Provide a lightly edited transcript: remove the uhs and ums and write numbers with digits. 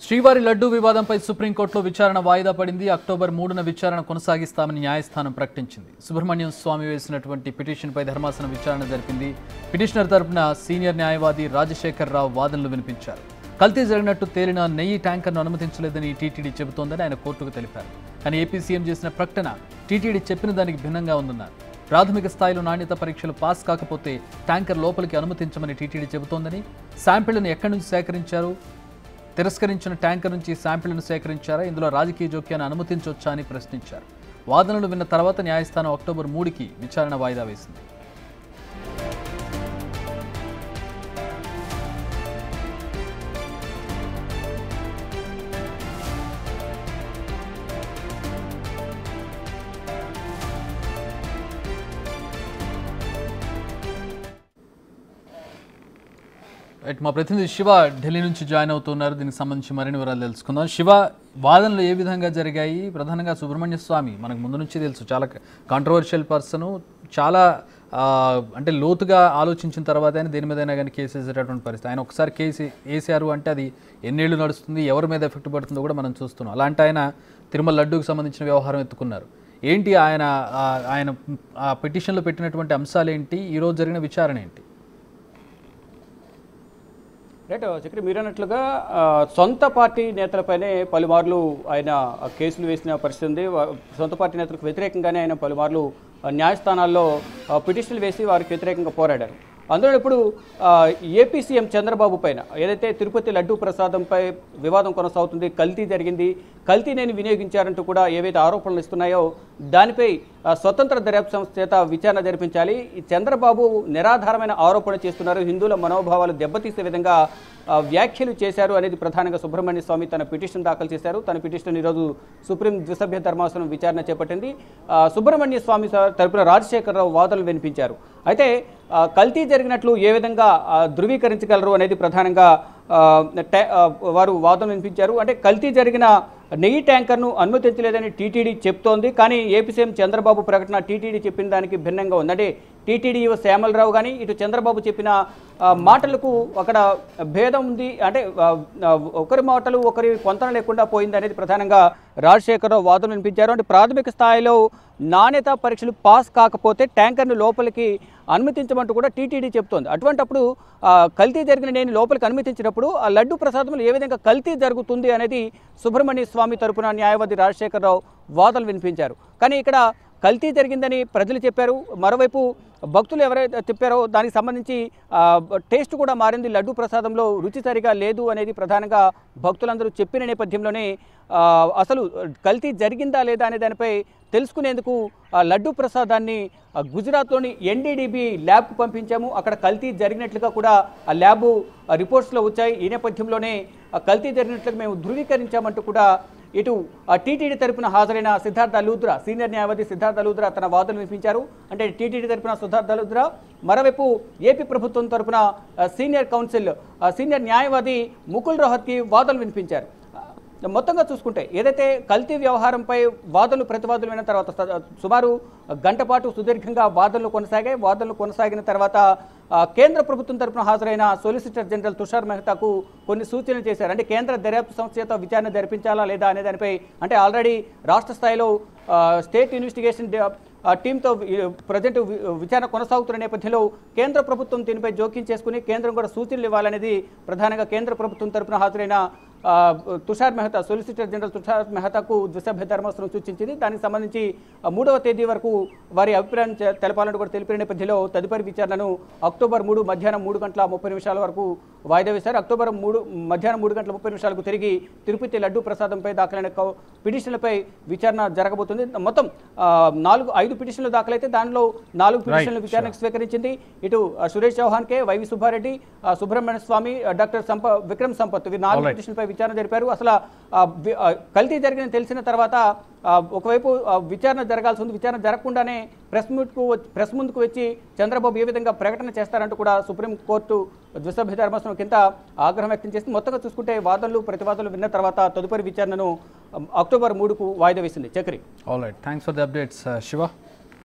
శ్రీవారి లడ్డూ వివాదంపై సుప్రీంకోర్టులో విచారణ వాయిదా పడింది. అక్టోబర్ 3న విచారణ కొనసాగిస్తామని న్యాయస్థానం ప్రకటించింది. సుబ్రహ్మణ్యం స్వామి వేసినటువంటి పిటిషన్పై ధర్మాసనం విచారణ జరిపింది. పిటిషనర్ తరపున సీనియర్ న్యాయవాది రాజశేఖర్ రావు వాదనలు వినిపించారు. కల్తీ జరిగినట్టు తేలిన నెయ్యి ట్యాంకర్ను అనుమతించలేదని టీటీడీ చెబుతోందని ఆయన కోర్టుకు తెలిపారు. కానీ ఏపీ సీఎం చేసిన ప్రకటన టీటీడీ చెప్పిన దానికి భిన్నంగా ఉందన్నారు. ప్రాథమిక స్థాయిలో నాణ్యత పరీక్షలు పాస్ కాకపోతే ట్యాంకర్ లోపలికి అనుమతించమని టీటీడీ చెబుతోందని, శాంపిళ్లను ఎక్కడి నుంచి సేకరించారు, తిరస్కరించిన ట్యాంకర్ నుంచి శాంపిళ్లను సేకరించారా, ఇందులో రాజకీయ జోక్యాన్ని అనుమతించవచ్చా అని ప్రశ్నించారు. వాదనలు విన్న తర్వాత న్యాయస్థానం అక్టోబర్ 3కి విచారణ వాయిదా వేసింది. మా ప్రతినిధి శివ ఢిల్లీ నుంచి జాయిన్ అవుతున్నారు. దీనికి సంబంధించి మరిన్ని వివరాలు తెలుసుకుందాం. శివ, వాదనలు ఏ విధంగా జరిగాయి? ప్రధానంగా సుబ్రహ్మణ్య స్వామి మనకు ముందు నుంచి తెలుసు, చాలా కాంట్రవర్షియల్ పర్సన్, చాలా అంటే లోతుగా ఆలోచించిన తర్వాత ఆయన దేని మీదైనా కానీ కేసు వేసేటటువంటి పరిస్థితి. ఆయన ఒకసారి కేసు వేసారు అంటే అది ఎన్నేళ్లు నడుస్తుంది, ఎవరి మీద ఎఫెక్ట్ పడుతుందో కూడా మనం చూస్తున్నాం. అలాంటి ఆయన తిరుమల లడ్డూకి సంబంధించిన వ్యవహారం ఎత్తుకున్నారు. ఏంటి ఆయన పిటిషన్లో పెట్టినటువంటి అంశాలు ఏంటి? ఈరోజు జరిగిన విచారణ ఏంటి? రైట్ చక్రి, మీరు అన్నట్లుగా సొంత పార్టీ నేతలపైనే పలుమార్లు ఆయన కేసులు వేసిన పరిస్థితి ఉంది. సొంత పార్టీ నేతలకు వ్యతిరేకంగానే ఆయన పలుమార్లు న్యాయస్థానాల్లో పిటిషన్లు వేసి వారికి వ్యతిరేకంగా పోరాడారు. అందులో ఇప్పుడు ఏపీ సీఎం చంద్రబాబు పైన ఏదైతే తిరుపతి లడ్డూ ప్రసాదంపై వివాదం కొనసాగుతుంది, కల్తీ జరిగింది, కల్తీ నేను వినియోగించారంటూ కూడా ఏవైతే ఆరోపణలు ఇస్తున్నాయో దానిపై స్వతంత్ర దర్యాప్తు సంస్థ చేత విచారణ జరిపించాలి. చంద్రబాబు నిరాధారమైన ఆరోపణలు చేస్తున్నారు, హిందువుల మనోభావాలు దెబ్బతీసే విధంగా వ్యాఖ్యలు చేశారు అనేది ప్రధానంగా సుబ్రహ్మణ్య స్వామి తన పిటిషన్ దాఖలు చేశారు. తన పిటిషన్ ఈరోజు సుప్రీం ద్విసభ్య ధర్మాసనం విచారణ చేపట్టింది. సుబ్రహ్మణ్య స్వామి తరపున రాజశేఖర్ రావు వాదనలు వినిపించారు. అయితే కల్తీ జరిగినట్లు ఏ విధంగా ధృవీకరించగలరు అనేది ప్రధానంగా వారు వాదనలు వినిపించారు. అంటే కల్తీ జరిగిన నెయ్యి ట్యాంకర్ను అనుమతించలేదని టీటీడీ చెప్తోంది. కానీ ఏపీ సీఎం చంద్రబాబు ప్రకటన టీటీడీ చెప్పిన దానికి భిన్నంగా ఉంది. అంటే టీటీడీ శ్యామలరావు కానీ ఇటు చంద్రబాబు చెప్పిన మాటలకు అక్కడ భేదం ఉంది. అంటే ఒకరి మాటలు ఒకరి పొంతన లేకుండా పోయింది అనేది ప్రధానంగా రాజశేఖరరావు వాదనలు వినిపించారు. అంటే ప్రాథమిక స్థాయిలో నాణ్యత పరీక్షలు పాస్ కాకపోతే ట్యాంకర్ను లోపలికి అనుమతించమంటూ కూడా టీటీడీ చెప్తోంది. అటువంటప్పుడు కల్తీ జరిగిన నేను లోపలికి అనుమతించినప్పుడు ఆ లడ్డు ప్రసాదంలో ఏ విధంగా కల్తీ జరుగుతుంది అనేది సుబ్రహ్మణ్య స్వామి తరపున న్యాయవాది రాజశేఖరరావు వాదనలు వినిపించారు. కానీ ఇక్కడ కల్తీ జరిగిందని ప్రజలు చెప్పారు. మరోవైపు భక్తులు ఎవరైతే చెప్పారో దానికి సంబంధించి టేస్ట్ కూడా మారింది, లడ్డు ప్రసాదంలో రుచి సరిగా లేదు అనేది ప్రధానంగా భక్తులందరూ చెప్పిన నేపథ్యంలోనే అసలు కల్తీ జరిగిందా లేదా అనే దానిపై తెలుసుకునేందుకు లడ్డు ప్రసాదాన్ని గుజరాత్లోని ఎన్డీడీబీ ల్యాబ్కు పంపించాము. అక్కడ కల్తీ జరిగినట్లుగా కూడా ఆ ల్యాబ్ రిపోర్ట్స్లో వచ్చాయి. ఈ నేపథ్యంలోనే కల్తీ జరిగినట్లుగా మేము ధృవీకరించామంటూ కూడా ఇటు టీటీడీ తరపున హాజరైన సిద్ధార్థ లూథ్రా, సీనియర్ న్యాయవాది సిద్ధార్థ లూథ్రా తన వాదనలు వినిపించారు. అంటే టీటీడీ తరపున సిద్ధార్థ లూథ్రా, మరోవైపు ఏపీ ప్రభుత్వం తరపున సీనియర్ న్యాయవాది ముకుల్ రోహత్కి వాదనలు వినిపించారు. మొత్తంగా చూసుకుంటే ఏదైతే కల్తీ వ్యవహారంపై వాదనలు ప్రతివాదనలు విన్న తర్వాత సుమారు గంట పాటు సుదీర్ఘంగా వాదనలు కొనసాగాయి. వాదనలు కొనసాగిన తర్వాత కేంద్ర ప్రభుత్వం తరపున హాజరైన సొలిసిటర్ జనరల్ తుషార్ మెహతాకు కొన్ని సూచనలు చేశారు. అంటే కేంద్ర దర్యాప్తు సంస్థ చేత విచారణ జరిపించాలా లేదా అనే దానిపై, అంటే ఆల్రెడీ రాష్ట్ర స్థాయిలో స్టేట్ ఇన్వెస్టిగేషన్ టీంతో ప్రజెంట్ విచారణ కొనసాగుతున్న నేపథ్యంలో కేంద్ర ప్రభుత్వం దీనిపై జోక్యం చేసుకుని కేంద్రం కూడా సూచనలు ఇవ్వాలనేది ప్రధానంగా కేంద్ర ప్రభుత్వం తరపున హాజరైన తుషార్ మెహతా, సొలిసిటర్ జనరల్ తుషార్ మెహతాకు ద్విసభ్య ధర్మాసనం సూచించింది. దానికి సంబంధించి 3వ తేదీ వరకు వారి అభిప్రాయం తెలపాలని కూడా తెలిపిన నేపథ్యంలో తదుపరి విచారణను అక్టోబర్ 3 మధ్యాహ్నం 3:30 వరకు వాయిదా వేశారు. అక్టోబర్ 3 మధ్యాహ్నం 3:30 తిరిగి తిరుపతి లడ్డూ ప్రసాదంపై దాఖలైన పిటిషన్లపై విచారణ జరగబోతుంది. మొత్తం 5 పిటిషన్లు దాఖలైతే దానిలో 4 పిటిషన్లు విచారణకు స్వీకరించింది. ఇటు సురేష్ చౌహాన్కే, వైవి సుబ్బారెడ్డి, సుబ్రహ్మణ్య స్వామి, డాక్టర్ విక్రమ్ సంపత్ 4 పిటిషన్లపై విచారణ జరిపారు. అసలు కల్తీ జరిగిందని తెలిసిన తర్వాత ఒకవైపు విచారణ జరగాల్సి ఉంది. విచారణ జరగకుండానే ప్రెస్ ముందుకు వచ్చి చంద్రబాబు ఏ విధంగా ప్రకటన చేస్తారంటూ కూడా సుప్రీంకోర్టు ద్విసభ్య ధర్మాసనం కింద ఆగ్రహం వ్యక్తం చేసింది. మొత్తంగా చూసుకుంటే వాదనలు ప్రతివాదనలు విన్న తర్వాత తదుపరి విచారణను అక్టోబర్ 3కు వాయిదా వేసింది. Chakri. All right, thanks for the updates Shiva.